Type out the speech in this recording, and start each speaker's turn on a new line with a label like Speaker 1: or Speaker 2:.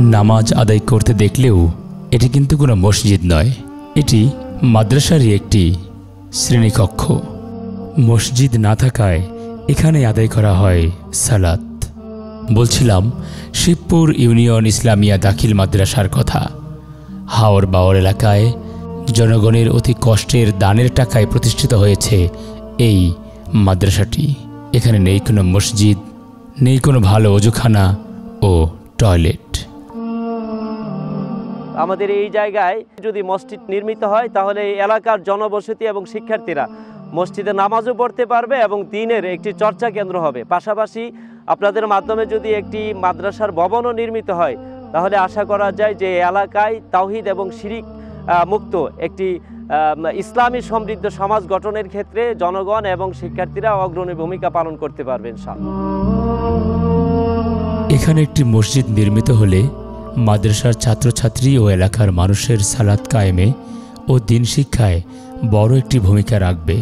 Speaker 1: নামাজ আদায় করতে দেখলেও এটি কিন্তু কোনো মসজিদ নয়, এটি মাদ্রাসারই একটি শ্রেণীকক্ষ। মসজিদ না থাকায় এখানে আদায় করা হয় সালাত। বলছিলাম শিবপুর ইউনিয়ন ইসলামিয়া দাখিল মাদ্রাসার কথা। হাওর বাওর এলাকায় জনগণের অতি কষ্টের দানের টাকায় প্রতিষ্ঠিত হয়েছে এই মাদ্রাসাটি। এখানে নেই কোনো মসজিদ, নেই কোনো ভালো অজুখানা ও টয়লেট।
Speaker 2: আমাদের এই জায়গায় যদি মসজিদ নির্মিত হয় তাহলে এই এলাকার জনবসতি এবং শিক্ষার্থীরা মসজিদে নামাজও পড়তে পারবে এবং দ্বীনের একটি চর্চা কেন্দ্র হবে। পাশাপাশি আপনাদের মাধ্যমে যদি একটি মাদ্রাসার ভবনও নির্মিত হয় তাহলে আশা করা যায় যে এলাকায় তাওহীদ এবং শিরিক মুক্ত একটি ইসলামী সমৃদ্ধ সমাজ গঠনের ক্ষেত্রে জনগণ এবং শিক্ষার্থীরা অগ্রণী ভূমিকা পালন করতে পারবে ইনশাআল্লাহ।
Speaker 1: এখানে একটি মসজিদ নির্মিত হলে মাদ্রাসার ছাত্রছাত্রী ও এলাকার মানুষের সালাত কায়েমে ও দ্বীন শিক্ষায় বড় একটি ভূমিকা রাখবে।